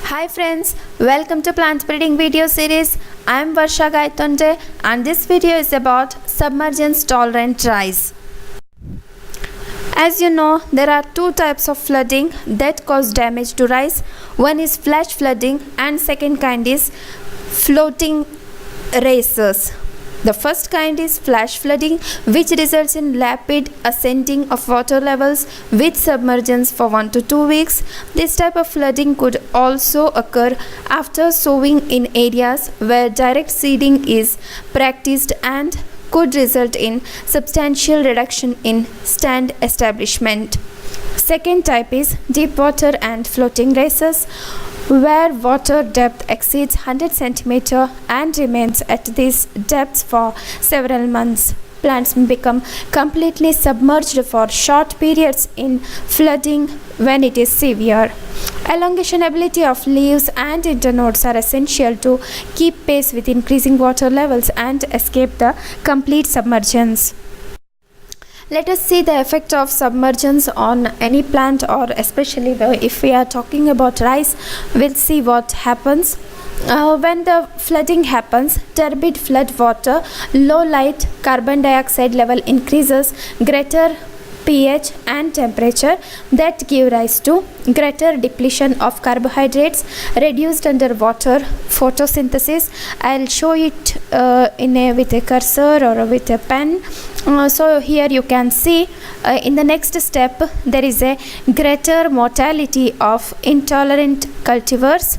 Hi friends, welcome to plant breeding video series. I am Varsha Gaitonde and this video is about submergence tolerant rice. As you know, there are two types of flooding that cause damage to rice. One is flash flooding and second kind is floating races. The first kind is flash flooding, which results in rapid ascending of water levels with submergence for 1 to 2 weeks. This type of flooding could also occur after sowing in areas where direct seeding is practiced and could result in substantial reduction in stand establishment. Second type is deep water and floating races, where water depth exceeds 100 cm and remains at this depth for several months. Plants may become completely submerged for short periods in flooding when it is severe. Elongation ability of leaves and internodes are essential to keep pace with increasing water levels and escape the complete submergence. Let us see the effect of submergence on any plant, or especially if we are talking about rice, we'll see what happens. When the flooding happens, turbid flood water, low light, carbon dioxide level increases, greater pH and temperature that give rise to greater depletion of carbohydrates, reduced underwater photosynthesis. I'll show it with a cursor or with a pen. So here you can see in the next step there is a greater mortality of intolerant cultivars,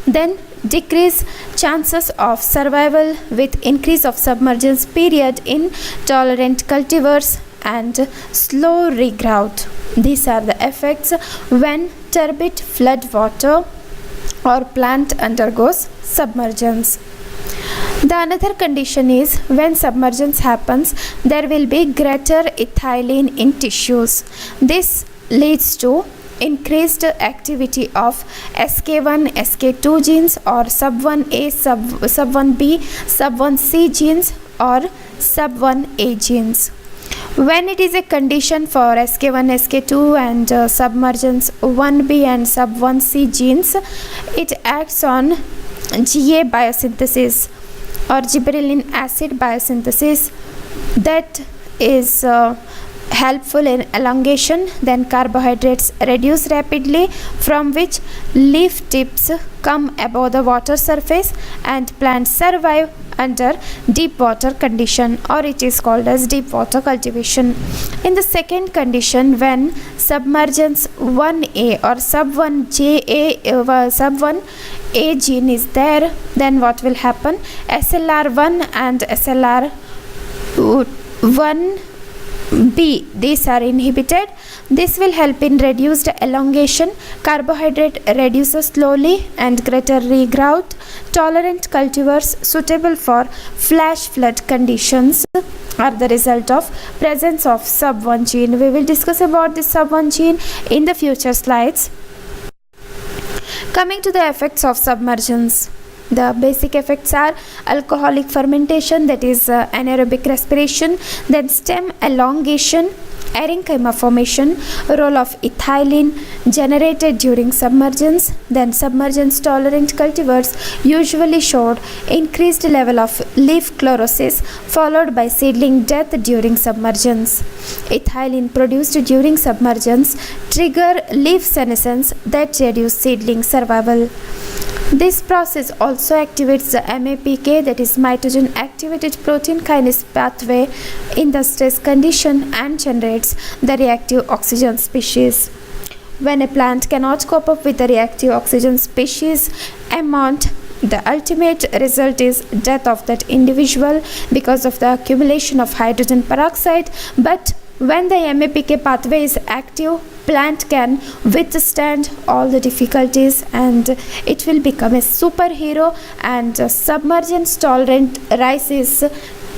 then decrease chances of survival with increase of submergence period in tolerant cultivars, and slow regrowth. These are the effects when turbid flood water or plant undergoes submergence. The another condition is when submergence happens, there will be greater ethylene in tissues. This leads to increased activity of SK1, SK2 genes, or sub1A, sub1B, sub1C genes, or sub1A genes. When it is a condition for SK1, SK2 and submergence 1B and sub1C genes, it acts on GA biosynthesis or gibberellin acid biosynthesis that is helpful in elongation. Then carbohydrates reduce rapidly, from which leaf tips come above the water surface and plants survive under deep water condition, or it is called as deep water cultivation. In the second condition, when submergence 1A or sub1A gene is there, then what will happen? SLR1 and SLR1B, these are inhibited. This will help in reduced elongation, carbohydrate reduces slowly, and greater regrowth. Tolerant cultivars suitable for flash flood conditions are the result of presence of sub1 gene. We will discuss about this sub1 gene in the future slides. Coming to the effects of submergence. The basic effects are alcoholic fermentation, that is anaerobic respiration, then stem elongation, parenchyma formation, role of ethylene generated during submergence. Then submergence tolerant cultivars usually showed increased level of leaf chlorosis followed by seedling death during submergence. Ethylene produced during submergence trigger leaf senescence that reduce seedling survival. This process also activates the MAPK, that is mitogen activated protein kinase pathway in the stress condition, and generates the reactive oxygen species. When a plant cannot cope up with the reactive oxygen species amount, the ultimate result is death of that individual because of the accumulation of hydrogen peroxide. But when the MAPK pathway is active, plant can withstand all the difficulties and it will become a superhero, and submergence tolerant rice is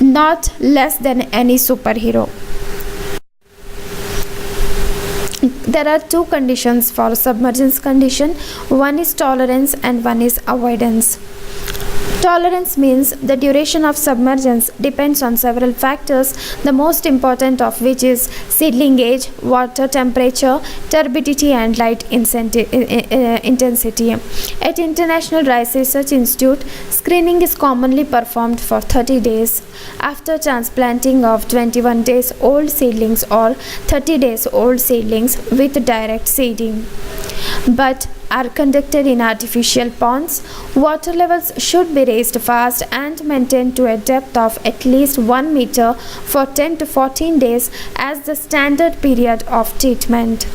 not less than any superhero. There are two conditions for submergence condition. One is tolerance and one is avoidance. Tolerance means the duration of submergence depends on several factors, the most important of which is seedling age, water temperature, turbidity, and light intensity. At International Rice Research Institute, screening is commonly performed for 30 days after transplanting of 21 days old seedlings or 30 days old seedlings with direct seeding, but are conducted in artificial ponds. Water levels should be raised fast and maintained to a depth of at least 1 meter for 10 to 14 days as the standard period of treatment.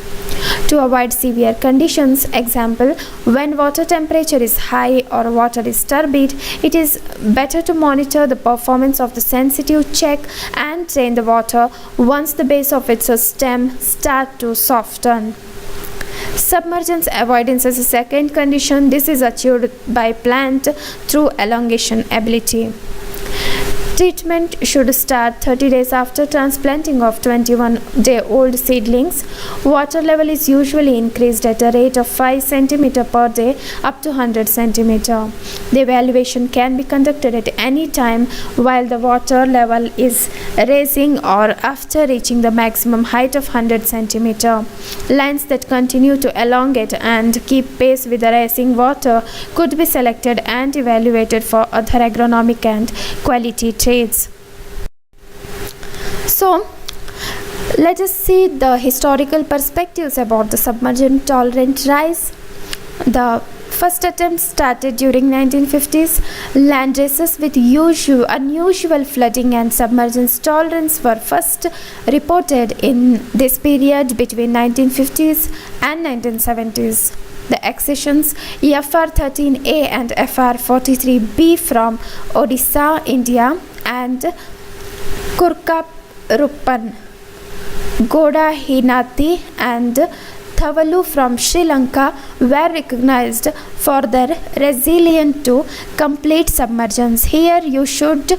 To avoid severe conditions, example, when water temperature is high or water is turbid, it is better to monitor the performance of the sensitive check and drain the water once the base of its stem starts to soften. Submergence avoidance is a second condition. This is achieved by plant through elongation ability. Treatment should start 30 days after transplanting of 21-day-old seedlings. Water level is usually increased at a rate of 5 cm per day up to 100 cm. The evaluation can be conducted at any time while the water level is rising or after reaching the maximum height of 100 cm. Lines that continue to elongate and keep pace with the rising water could be selected and evaluated for other agronomic and quality traits. So, let us see the historical perspectives about the submergence tolerant rice. The first attempt started during 1950s. Land races with unusual flooding and submergence tolerance were first reported in this period between 1950s and 1970s. The accessions FR13A and FR43B from Odisha, India, and Kurkaruppan, Goda Hinati, and Thavalu from Sri Lanka were recognized for their resilience to complete submergence. Here you should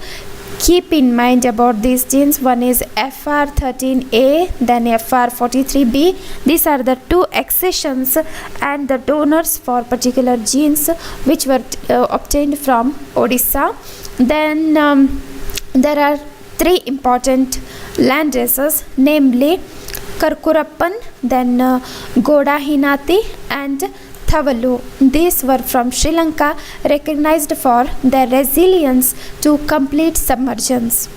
keep in mind about these genes. One is FR13A, then FR43B. These are the two accessions and the donors for particular genes which were obtained from Odisha. Then there are three important land races, namely Kurkaruppan, then Goda Hinati, and Thavalu. These were from Sri Lanka, recognized for their resilience to complete submergence.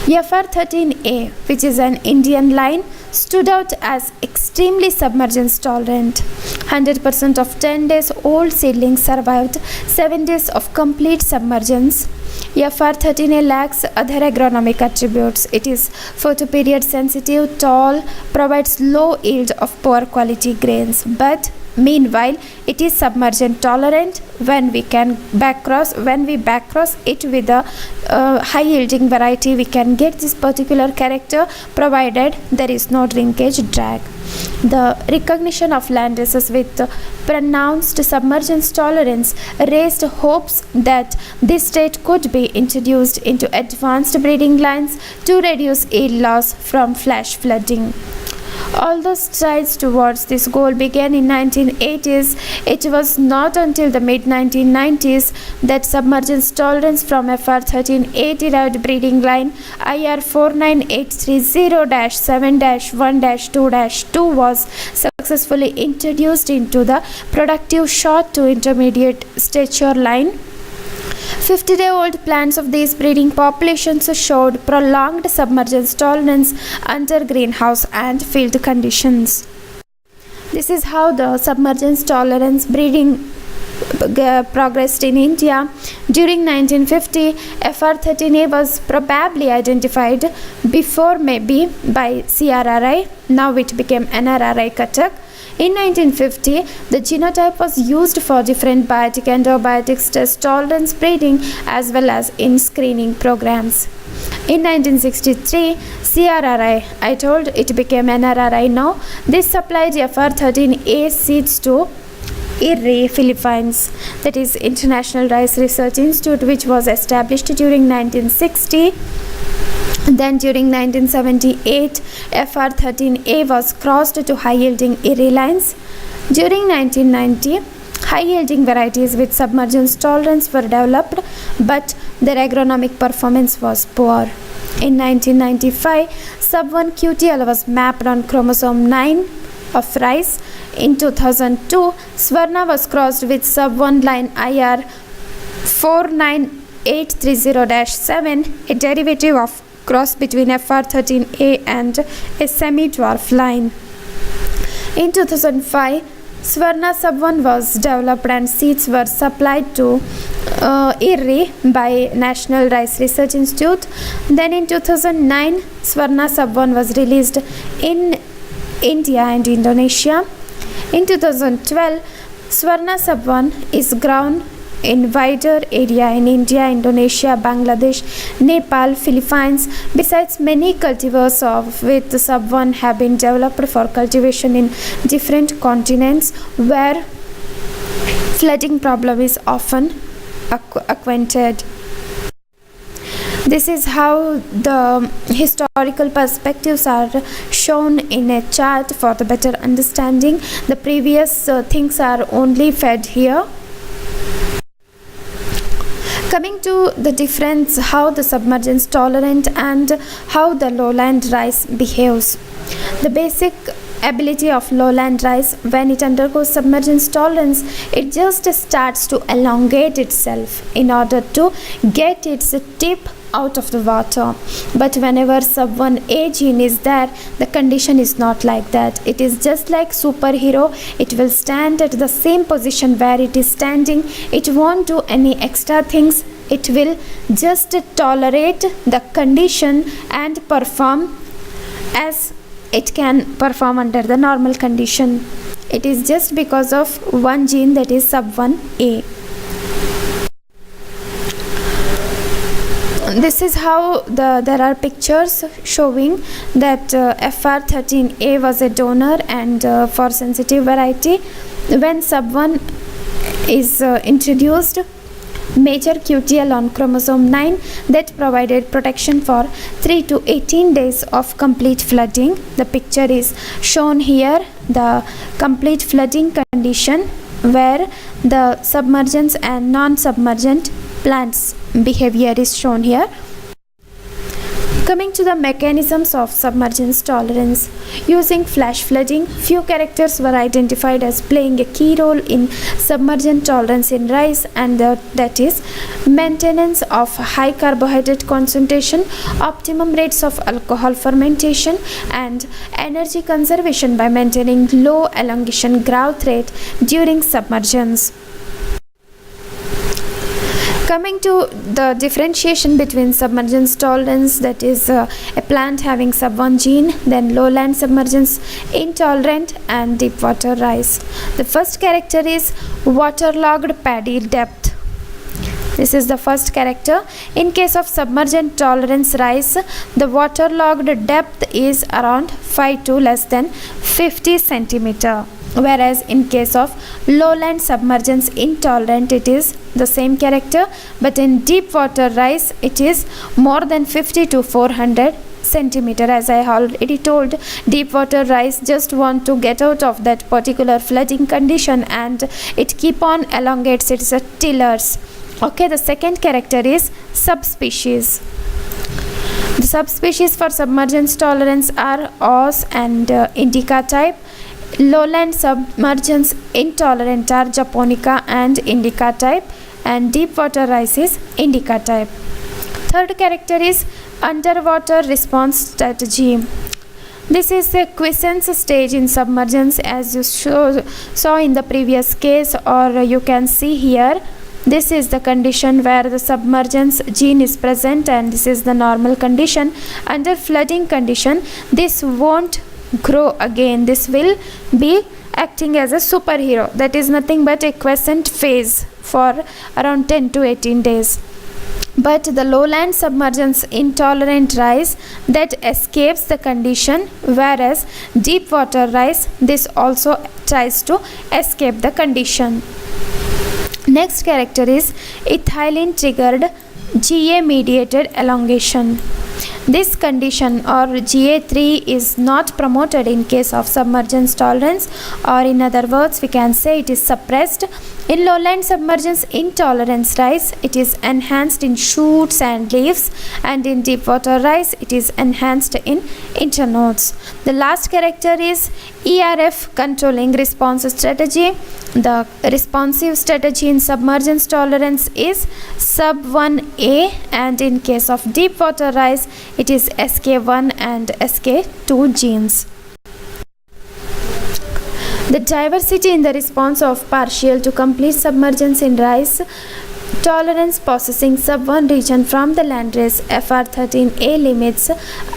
FR13A, which is an Indian line, stood out as extremely submergence tolerant. 100% of 10 days old seedlings survived 7 days of complete submergence. FR13A lacks other agronomic attributes. It is photoperiod sensitive, tall, provides low yield of poor quality grains, but meanwhile it is submergence tolerant. When we backcross it with a high yielding variety, we can get this particular character provided there is no drinkage drag. The recognition of land races with pronounced submergence tolerance raised hopes that this trait could be introduced into advanced breeding lines to reduce yield loss from flash flooding. Although strides towards this goal began in 1980s, it was not until the mid-1990s that submergence tolerance from FR13A derived breeding line IR 49830-7-1-2-2 was successfully introduced into the productive short to intermediate stature line. 50-day-old plants of these breeding populations showed prolonged submergence tolerance under greenhouse and field conditions. This is how the submergence tolerance breeding progressed in India. During 1950, FR13A was probably identified before maybe by CRRI. Now it became NRRI Cuttack. In 1950, the genotype was used for different biotic and abiotic stress tolerance breeding as well as in screening programs. In 1963, CRRI, I told it became NRRI now, this supplied FR13A seeds to IRRI Philippines, that is International Rice Research Institute, which was established during 1960. Then during 1978, FR13A was crossed to high-yielding IRRI lines. During 1990, High-yielding varieties with submergence tolerance were developed, but their agronomic performance was poor. In 1995, Sub-1 QTL was mapped on chromosome 9 of rice. In 2002, Swarna was crossed with Sub-1 line IR 49830-7, a derivative of cross between FR13A and a semi-dwarf line. In 2005, Swarna Sub-1 was developed and seeds were supplied to IRRI by National Rice Research Institute. Then in 2009, Swarna Sub-1 was released in India and Indonesia. In 2012, Swarna Sub-1 is grown in wider area in India, Indonesia, Bangladesh, Nepal, Philippines. Besides, many cultivars with Sub-1 have been developed for cultivation in different continents where flooding problem is often acquainted. This is how the historical perspectives are shown in a chart for the better understanding. The previous things are only fed here. Coming to the difference, how the submergence tolerant and how the lowland rice behaves. The basic ability of lowland rice, when it undergoes submergence tolerance, it just starts to elongate itself in order to get its tip out of the water. But whenever Sub-1A gene is there, the condition is not like that. It is just like superhero. It will stand at the same position where it is standing. It won't do any extra things. It will just tolerate the condition and perform as it can perform under the normal condition. It is just because of one gene, that is Sub-1A. This is how there are pictures showing that FR13A was a donor and for sensitive variety. When Sub-1 is introduced, major QTL on chromosome 9 that provided protection for 3 to 18 days of complete flooding. The picture is shown here, the complete flooding condition where the submergence and non-submergent plants behavior is shown here. Coming to the mechanisms of submergence tolerance. Using flash flooding, few characters were identified as playing a key role in submergent tolerance in rice, and that is maintenance of high carbohydrate concentration, optimum rates of alcohol fermentation, and energy conservation by maintaining low elongation growth rate during submergence. Coming to the differentiation between submergence tolerance, that is a plant having Sub-1 gene, then lowland submergence intolerant, and deep water rice. The first character is waterlogged paddy depth. This is the first character. In case of submergent tolerance rice, the waterlogged depth is around 5 to less than 50 centimeter. Whereas in case of lowland submergence intolerant, it is the same character, but in deep water rice it is more than 50 to 400 centimeter. As I already told, deep water rice just want to get out of that particular flooding condition and it keep on elongates its tillers. Okay, the second character is subspecies. The subspecies for submergence tolerance are Os and Indica type. Lowland submergence intolerant are Japonica and Indica type, and deep water rice is Indica type. Third character is underwater response strategy. This is a quiescence stage in submergence, as you saw in the previous case, or you can see here. This is the condition where the submergence gene is present, and this is the normal condition. Under flooding condition, this won't grow again. This will be acting as a superhero. That is nothing but a quiescent phase for around 10 to 18 days. But the lowland submergence intolerant rice that escapes the condition, whereas deep water rice, this also tries to escape the condition. Next character is ethylene triggered GA mediated elongation. This condition or GA3 is not promoted in case of submergence tolerance, or in other words we can say it is suppressed. In lowland submergence intolerance rice it is enhanced in shoots and leaves, and in deep water rice it is enhanced in internodes. The last character is ERF, controlling response strategy. The responsive strategy in submergence tolerance is sub 1A, and in case of deep water rice it is SK1 and SK2 genes. The diversity in the response of partial to complete submergence in rice tolerance possessing sub-1 region from the landrace FR13A limits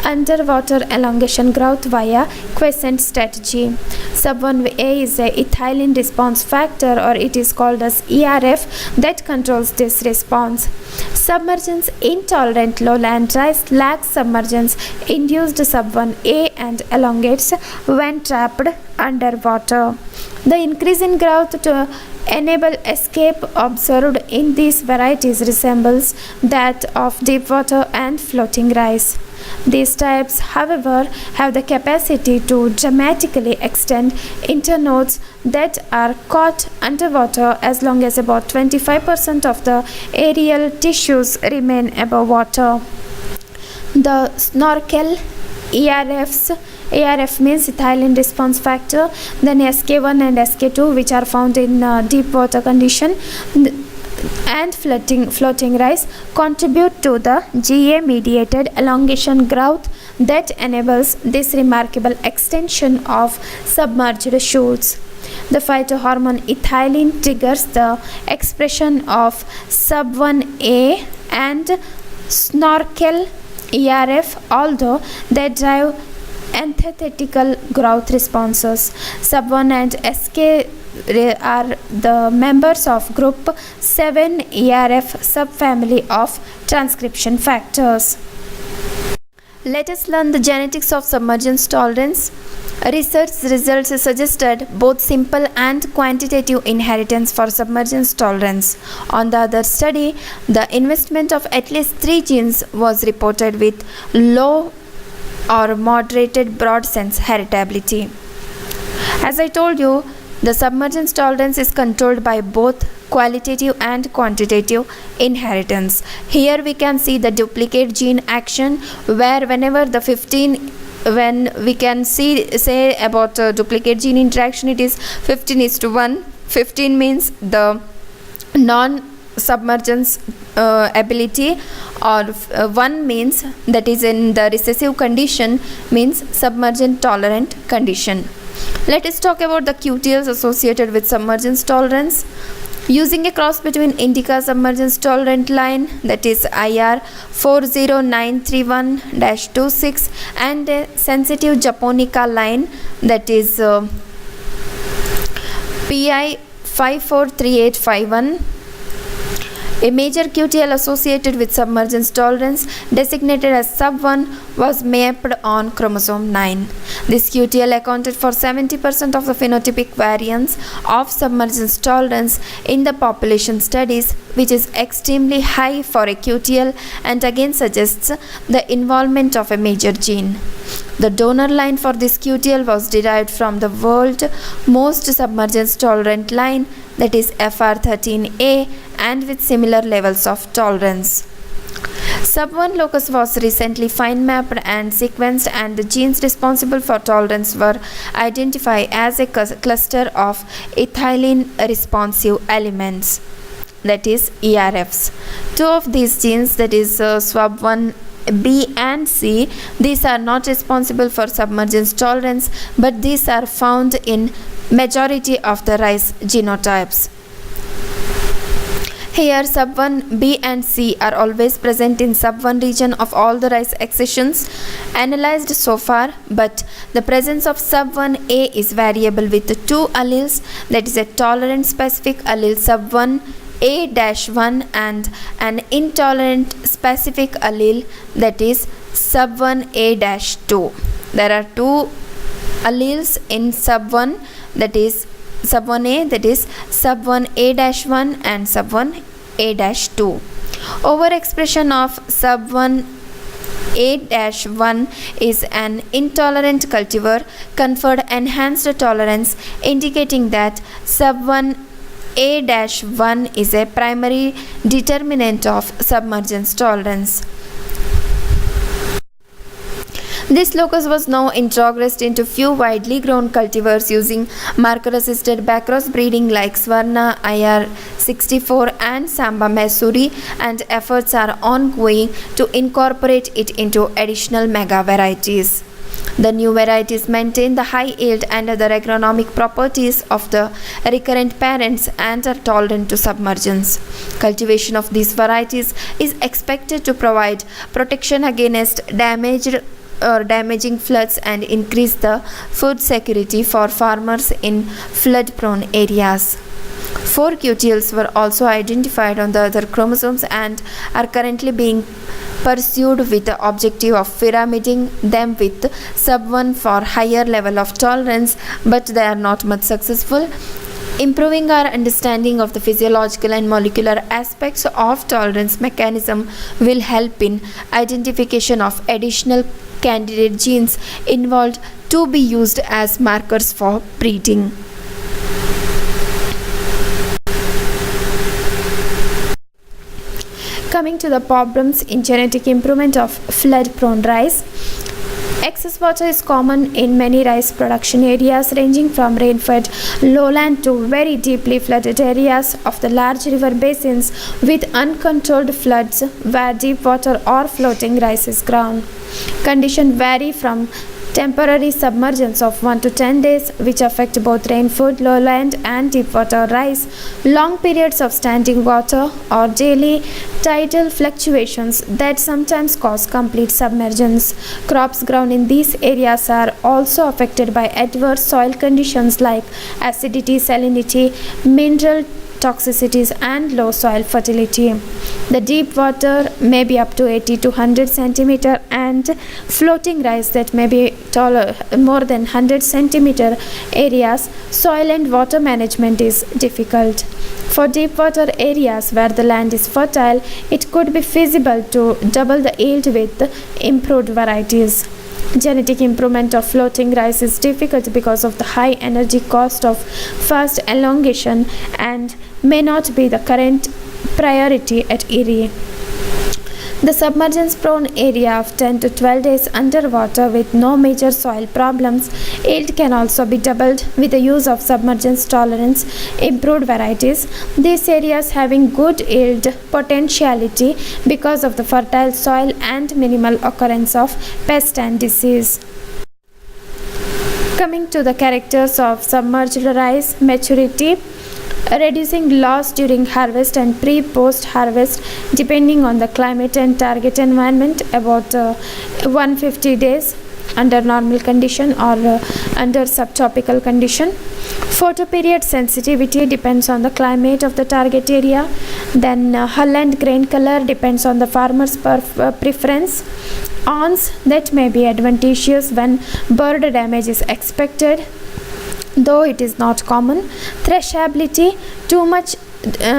underwater elongation growth via quiescent strategy. Sub-1A is a ethylene response factor, or it is called as ERF, that controls this response. Submergence intolerant lowland rice lacks submergence induced sub-1A and elongates when trapped underwater. The increase in growth to enable escape observed in these varieties resembles that of deep water and floating rice. These types, however, have the capacity to dramatically extend internodes that are caught underwater as long as about 25% of the aerial tissues remain above water. The snorkel ARF means ethylene response factor, then SK1 and SK2, which are found in deep water condition, and floating rice contribute to the GA mediated elongation growth that enables this remarkable extension of submerged shoots. The phytohormone ethylene triggers the expression of sub-1A and snorkel ERF, although they drive antithetical growth responses. Sub-1 and SK are the members of group 7 ERF subfamily of transcription factors. Let us learn the genetics of submergence tolerance. Research results suggested both simple and quantitative inheritance for submergence tolerance. On the other study, the investment of at least 3 genes was reported with low or moderated broad sense heritability. As I told you, the submergence tolerance is controlled by both qualitative and quantitative inheritance. Here we can see the duplicate gene action, where whenever the 15, when we can say about duplicate gene interaction, it is 15:1. 15 means the non-submergence ability, or 1 means that is in the recessive condition, means submergence tolerant condition. Let us talk about the QTLs associated with submergence tolerance. Using a cross between indica submergence tolerant line, that is IR 40931-26, and a sensitive japonica line, that is PI 543851. A major QTL associated with submergence tolerance, designated as sub-1, was mapped on chromosome 9. This QTL accounted for 70% of the phenotypic variance of submergence tolerance in the population studies, which is extremely high for a QTL and again suggests the involvement of a major gene. The donor line for this QTL was derived from the world's most submergence tolerant line, that is FR13A, and with similar levels of tolerance. Sub-1 locus was recently fine mapped and sequenced, and the genes responsible for tolerance were identified as a cluster of ethylene responsive elements, that is ERFs. 2 of these genes, that is SWAB1 B and C, these are not responsible for submergence tolerance, but these are found in majority of the rice genotypes. Here sub-1 B and C are always present in sub-1 region of all the rice accessions analyzed so far, but the presence of sub-1 A is variable with 2 alleles, that is a tolerant specific allele sub-1 A-1 and an intolerant specific allele, that is sub-1 A-2. There are 2 alleles in sub-1, that is sub-1A, that is sub-1 A-1 and sub-1 A-2. Overexpression of sub-1 A-1 is an intolerant cultivar conferred enhanced tolerance, indicating that sub-1 A-1 is a primary determinant of submergence tolerance. This locus was now introgressed into few widely grown cultivars using marker-assisted backcross breeding like Swarna IR64 and Samba Mesuri, and efforts are ongoing to incorporate it into additional mega varieties. The new varieties maintain the high yield and other agronomic properties of the recurrent parents and are tolerant to submergence. Cultivation of these varieties is expected to provide protection against damaging floods and increase the food security for farmers in flood-prone areas. 4 QTLs were also identified on the other chromosomes and are currently being pursued with the objective of pyramiding them with sub-1 for higher level of tolerance, but they are not much successful. Improving our understanding of the physiological and molecular aspects of tolerance mechanism will help in identification of additional candidate genes involved to be used as markers for breeding. Coming to the problems in genetic improvement of flood-prone rice. Excess water is common in many rice production areas ranging from rain-fed lowland to very deeply flooded areas of the large river basins with uncontrolled floods where deep water or floating rice is grown. Conditions vary from temporary submergence of 1 to 10 days, which affect both rain-fed lowland and deep water rice, long periods of standing water, or daily tidal fluctuations that sometimes cause complete submergence. Crops grown in these areas are also affected by adverse soil conditions like acidity, salinity, mineral toxicities and low soil fertility. The deep water may be up to 80 to 100 centimeter and floating rice that may be taller more than 100 centimeter areas. Soil and water management is difficult. For deep water areas where the land is fertile, it could be feasible to double the yield with improved varieties. Genetic improvement of floating rice is difficult because of the high energy cost of fast elongation and may not be the current priority at Erie. The submergence prone area of 10 to 12 days underwater with no major soil problems, yield can also be doubled with the use of submergence tolerance improved varieties. These areas having good yield potentiality because of the fertile soil and minimal occurrence of pest and disease. Coming to the characters of submerged rice: maturity, reducing loss during harvest and pre-post harvest depending on the climate and target environment, about 150 days under normal condition or under subtropical condition. Photo period sensitivity depends on the climate of the target area. Then hull and grain color depends on the farmer's preference. Awns that may be advantageous when bird damage is expected, though it is not common. Threshability, too much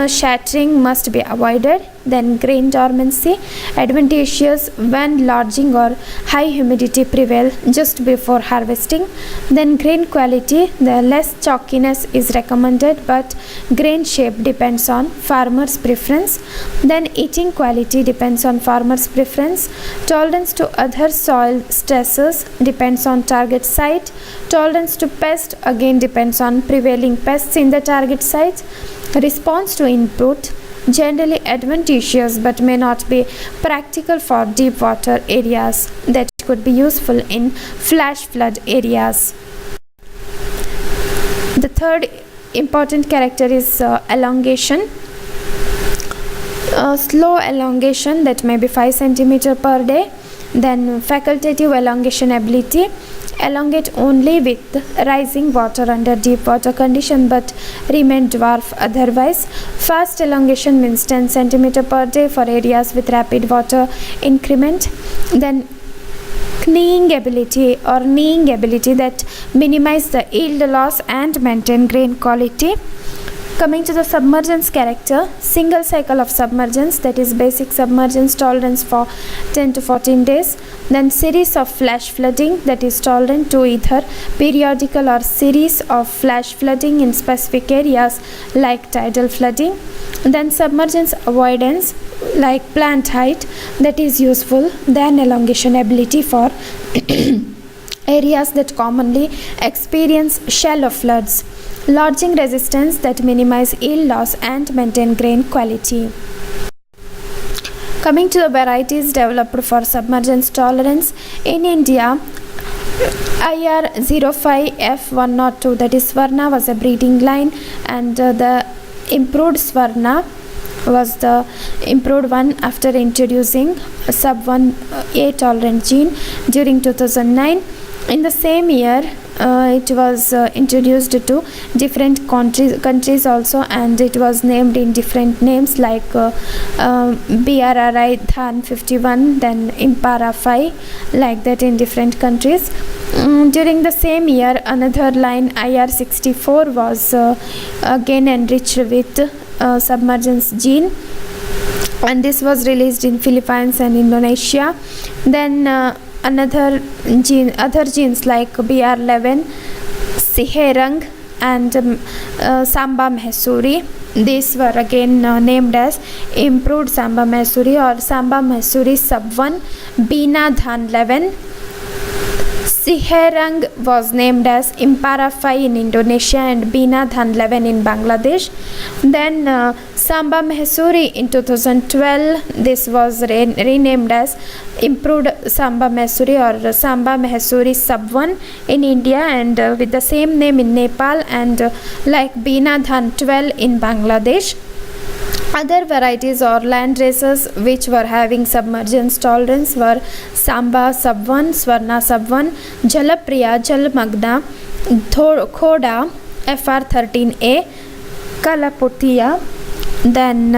shattering must be avoided. Then grain dormancy, advantageous when lodging or high humidity prevail just before harvesting. Then grain quality, the less chalkiness is recommended, but grain shape depends on farmer's preference. Then eating quality depends on farmer's preference. Tolerance to other soil stresses depends on target site. Tolerance to pest again depends on prevailing pests in the target site. Response to input, generally advantageous but may not be practical for deep water areas that could be useful in flash flood areas. The third important character is elongation. Slow elongation that may be 5 cm per day. Then facultative elongation ability, elongate only with rising water under deep water condition but remain dwarf otherwise. Fast elongation means 10 cm per day for areas with rapid water increment. Then kneeing ability that minimize the yield loss and maintain grain quality. Coming to the submergence character, single cycle of submergence, that is basic submergence tolerance for 10 to 14 days. Then series of flash flooding, that is tolerant to either periodical or series of flash flooding in specific areas like tidal flooding. Then submergence avoidance, like plant height, that is useful than elongation ability for areas that commonly experience shallow floods. Lodging resistance, that minimize yield loss and maintain grain quality. Coming to the varieties developed for submergence tolerance, in India, IR 05F102, that is Swarna, was a breeding line, and the improved Swarna was the improved one after introducing sub 1A tolerant gene during 2009. In the same year, it was introduced to different countries also, and it was named in different names like BRRI Dhan 51, then Impara 5, like that in different countries. During the same year, another line IR 64 was again enriched with submergence gene, and this was released in Philippines and Indonesia. Then other genes like BR11, Siherang, and Samba Mahesuri, these were again named as improved Samba Mahesuri or Samba Mahesuri sub 1, Bina Dhan 11. Siherang was named as Impara 5 in Indonesia and Bina Dhan 11 in Bangladesh. Then Samba Mahesuri in 2012, this was renamed as improved Samba Mahesuri or Samba Mahesuri sub 1 in India, and with the same name in Nepal, and like Bina Dhan 12 in Bangladesh. Other varieties or land races which were having submergence tolerance were Samba sub 1, Swarna sub 1, Jalapriya, Jalmagna, Khoda, FR13A, Kalapotia, then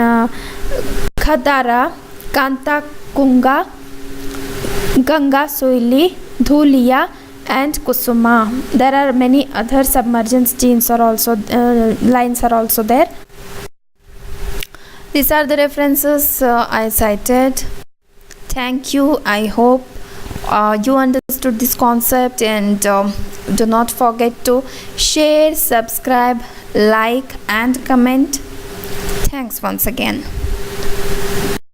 Khadara, Kanta Kunga, Ganga Soili, Dhulia, and Kusuma. There are many other submergence genes are also lines are also there. These are the references I cited. Thank you. I hope you understood this concept, and do not forget to share, subscribe, like, and comment. Thanks once again.